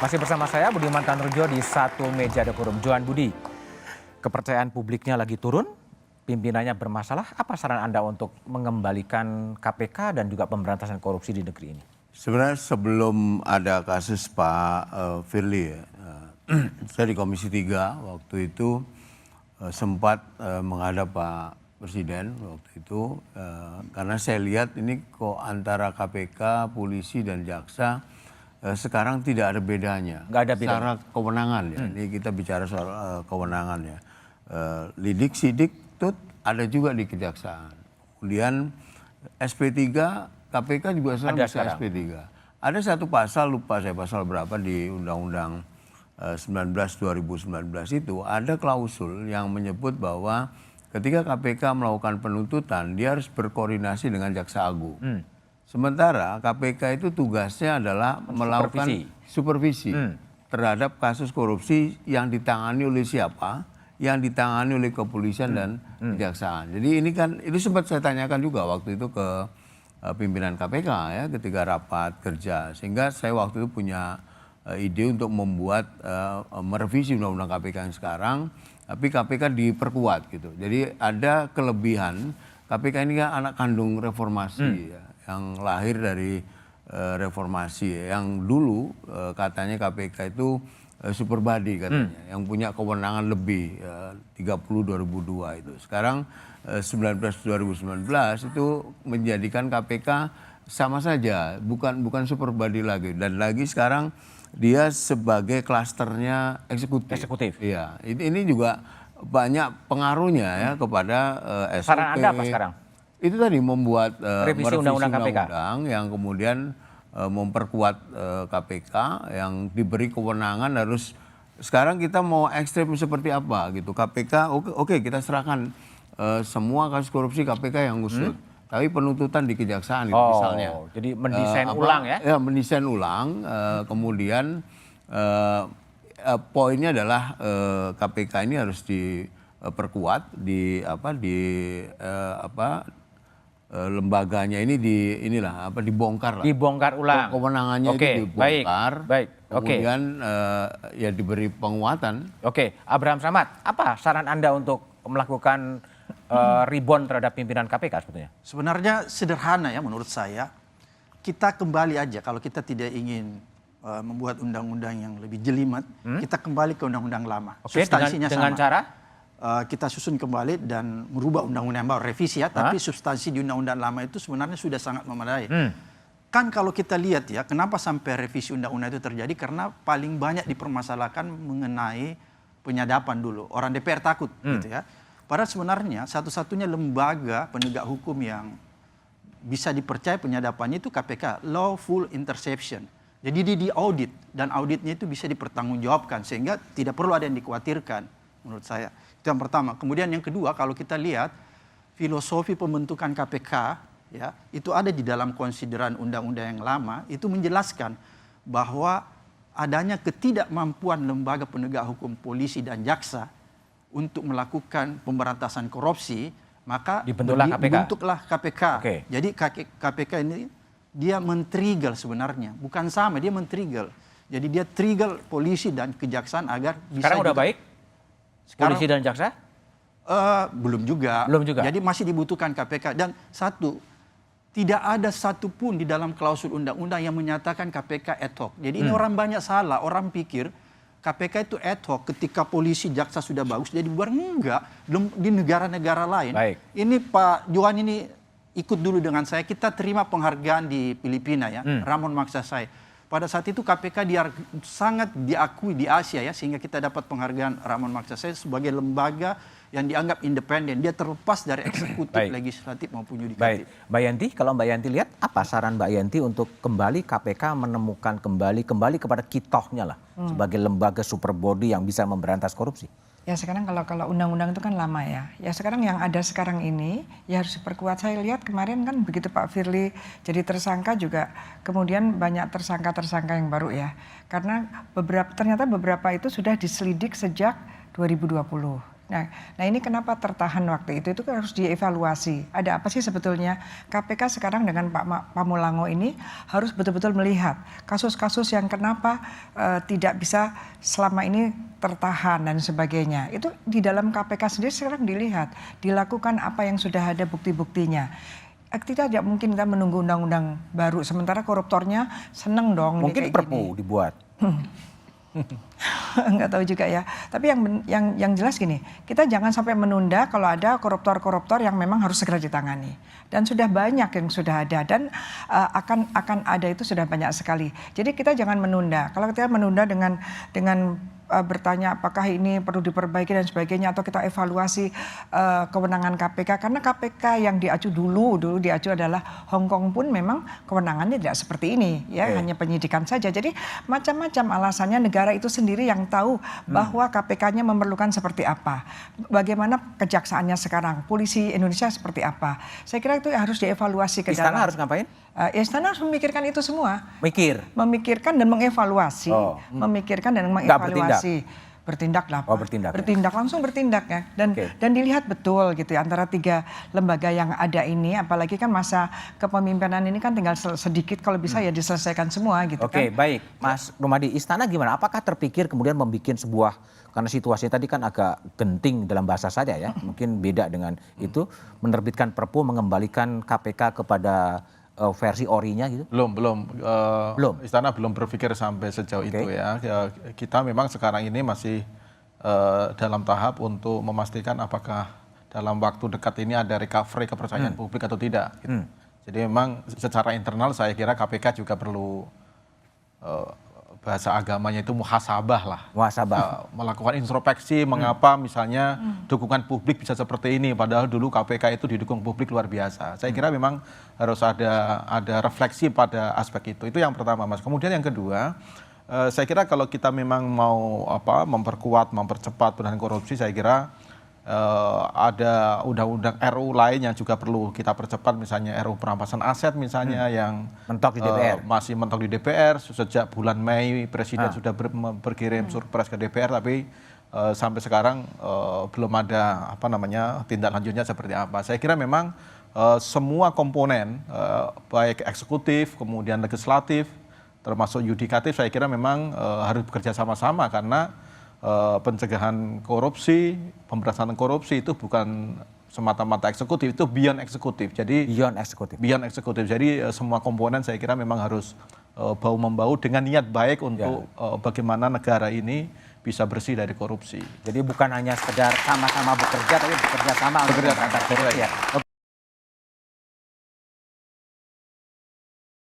Masih bersama saya Budiman Tanrujo di Satu Meja The Forum. Johan Budi, kepercayaan publiknya lagi turun, pimpinannya bermasalah. Apa saran Anda untuk mengembalikan KPK dan juga pemberantasan korupsi di negeri ini? Sebenarnya sebelum ada kasus Pak Firly, saya di Komisi 3 waktu itu sempat menghadap Pak Presiden waktu itu, karena saya lihat ini kok antara KPK, polisi dan jaksa sekarang tidak ada bedanya. Nggak ada bedanya. Secara kewenangan ya, ini kita bicara soal kewenangan ya. Lidik, sidik, tut ada juga di kejaksaan. Kemudian SP3, KPK juga sekarang bisa SP3. Ada satu pasal, lupa saya pasal berapa di Undang-Undang 19 2019 itu, ada klausul yang menyebut bahwa ketika KPK melakukan penuntutan, dia harus berkoordinasi dengan Jaksa Agung. Sementara KPK itu tugasnya adalah melakukan supervisi terhadap kasus korupsi yang ditangani oleh siapa, yang ditangani oleh kepolisian dan kejaksaan. Jadi ini kan, itu sempat saya tanyakan juga waktu itu ke pimpinan KPK ya ketika rapat kerja. Sehingga saya waktu itu punya ide untuk membuat merevisi undang-undang KPK yang sekarang, tapi KPK diperkuat gitu. Jadi ada kelebihan, KPK ini kan anak kandung reformasi ya, yang lahir dari reformasi. Yang dulu katanya KPK itu super body katanya, yang punya kewenangan lebih 30 2002 itu. Sekarang 2019 itu menjadikan KPK sama saja, bukan super body lagi. Dan lagi sekarang dia sebagai klasternya eksekutif. Iya, ini juga banyak pengaruhnya ya kepada SOP. Saran Anda apa sekarang? Itu tadi membuat revisi undang-undang KPK yang kemudian memperkuat KPK yang diberi kewenangan harus, sekarang kita mau ekstrem seperti apa gitu. KPK oke, kita serahkan semua kasus korupsi KPK yang ngusut. Tapi penuntutan di kejaksaan itu misalnya. Jadi mendesain ulang ya? Ya, mendesain ulang. Kemudian poinnya adalah KPK ini harus diperkuat lembaganya ini dibongkar lah. Dibongkar ulang. Kewenangannya itu dibongkar. Baik. Kemudian ya diberi penguatan. Oke, Abraham Samad, apa saran Anda untuk melakukan rebound terhadap pimpinan KPK sebetulnya? Sebenarnya sederhana ya menurut saya. Kita kembali aja, kalau kita tidak ingin membuat undang-undang yang lebih jelimet, kita kembali ke undang-undang lama. Oke, substansinya dengan sama. Cara? Kita susun kembali dan merubah undang-undang baru, revisi ya, tapi substansi di undang-undang lama itu sebenarnya sudah sangat memadai. Kan kalau kita lihat ya, kenapa sampai revisi undang-undang itu terjadi? Karena paling banyak dipermasalahkan mengenai penyadapan dulu. Orang DPR takut gitu ya. Padahal sebenarnya satu-satunya lembaga penegak hukum yang bisa dipercaya penyadapannya itu KPK, lawful interception. Jadi dia diaudit dan auditnya itu bisa dipertanggungjawabkan sehingga tidak perlu ada yang dikhawatirkan menurut saya. Itu yang pertama. Kemudian yang kedua, kalau kita lihat filosofi pembentukan KPK ya, itu ada di dalam konsideran undang-undang yang lama, itu menjelaskan bahwa adanya ketidakmampuan lembaga penegak hukum polisi dan jaksa untuk melakukan pemberantasan korupsi, maka dibentuklah KPK. Jadi KPK ini dia men-trigger sebenarnya, bukan sama, dia men-trigger. Jadi dia trigger polisi dan kejaksaan agar bisa. Sekarang udah baik? Polisi dan jaksa? Belum juga. Jadi masih dibutuhkan KPK. Dan satu, tidak ada satupun di dalam klausul undang-undang yang menyatakan KPK ad hoc. Jadi ini orang banyak salah, orang pikir KPK itu ad hoc ketika polisi jaksa sudah bagus jadi bubar. Enggak, di negara-negara lain. Baik. Ini Pak Johan ini ikut dulu dengan saya, kita terima penghargaan di Filipina ya, Ramon Magsaysay. Pada saat itu KPK sangat diakui di Asia ya, sehingga kita dapat penghargaan Ramon Magsaysay sebagai lembaga yang dianggap independen. Dia terlepas dari eksekutif, legislatif maupun yudikatif. Baik, Mbak Yanti, kalau Mbak Yanti lihat apa saran Mbak Yanti untuk kembali KPK menemukan kembali kepada kitohnya lah sebagai lembaga super body yang bisa memberantas korupsi? Ya sekarang kalau undang-undang itu kan lama ya. Ya sekarang yang ada sekarang ini ya harus diperkuat. Saya lihat kemarin kan begitu Pak Firly jadi tersangka juga kemudian banyak tersangka-tersangka yang baru ya. Karena ternyata beberapa itu sudah diselidik sejak 2020. Nah ini kenapa tertahan waktu itu kan harus dievaluasi. Ada apa sih sebetulnya? KPK sekarang dengan Pak Pamulango ini harus betul-betul melihat kasus-kasus yang kenapa tidak bisa selama ini tertahan dan sebagainya. Itu di dalam KPK sendiri sekarang dilihat, dilakukan apa yang sudah ada bukti-buktinya. Kita tidak mungkin kita menunggu undang-undang baru, sementara koruptornya seneng dong. Mungkin perpu dibuat. Nggak tahu juga ya. Tapi yang jelas gini, kita jangan sampai menunda kalau ada koruptor-koruptor yang memang harus segera ditangani. Dan sudah banyak yang sudah ada dan akan ada itu sudah banyak sekali. Jadi kita jangan menunda. Kalau kita menunda dengan bertanya apakah ini perlu diperbaiki dan sebagainya atau kita evaluasi kewenangan KPK, karena KPK yang diacu dulu diacu adalah Hong Kong pun memang kewenangannya tidak seperti ini ya, hanya penyidikan saja. Jadi macam-macam alasannya, negara itu sendiri yang tahu bahwa KPK-nya memerlukan seperti apa, bagaimana kejaksaannya sekarang, polisi Indonesia seperti apa. Saya kira itu harus dievaluasi ke dalam. Istana harus ngapain? Istana harus memikirkan itu semua. Memikirkan dan mengevaluasi. Memikirkan dan mengevaluasi. Bertindak lah. Langsung bertindak ya. Dan dilihat betul gitu ya, antara 3 lembaga yang ada ini, apalagi kan masa kepemimpinan ini kan tinggal sedikit, kalau bisa ya diselesaikan semua gitu kan. Oke, baik. Mas Rumadi, Istana gimana? Apakah terpikir kemudian membuat sebuah, karena situasinya tadi kan agak genting dalam bahasa saja ya, mungkin beda dengan itu, menerbitkan perpu mengembalikan KPK kepada versi orinya gitu? Belum. Istana belum berpikir sampai sejauh itu ya. Kita memang sekarang ini masih dalam tahap untuk memastikan apakah dalam waktu dekat ini ada recovery kepercayaan publik atau tidak. Gitu. Jadi memang secara internal saya kira KPK juga perlu bahasa agamanya itu muhasabah lah. Melakukan introspeksi mengapa misalnya dukungan publik bisa seperti ini, padahal dulu KPK itu didukung publik luar biasa. Saya kira memang harus ada refleksi pada aspek itu. Itu yang pertama, Mas. Kemudian yang kedua, saya kira kalau kita memang mau memperkuat, mempercepat penanganan korupsi, saya kira ada undang-undang RU lain yang juga perlu kita percepat, misalnya RU perampasan aset misalnya yang mentok di DPR. Masih mentok di DPR. Sejak bulan Mei Presiden sudah berkirim surpres ke DPR, tapi sampai sekarang belum ada tindak lanjutnya seperti apa. Saya kira memang semua komponen baik eksekutif kemudian legislatif termasuk yudikatif, saya kira memang harus bekerja sama-sama, karena pencegahan korupsi, pemberantasan korupsi itu bukan semata-mata eksekutif, itu beyond eksekutif. Jadi beyond eksekutif. Jadi semua komponen saya kira memang harus bahu-membahu dengan niat baik untuk bagaimana negara ini bisa bersih dari korupsi. Jadi bukan hanya sekedar sama-sama bekerja, tapi bekerja sama untuk memberantas korupsi.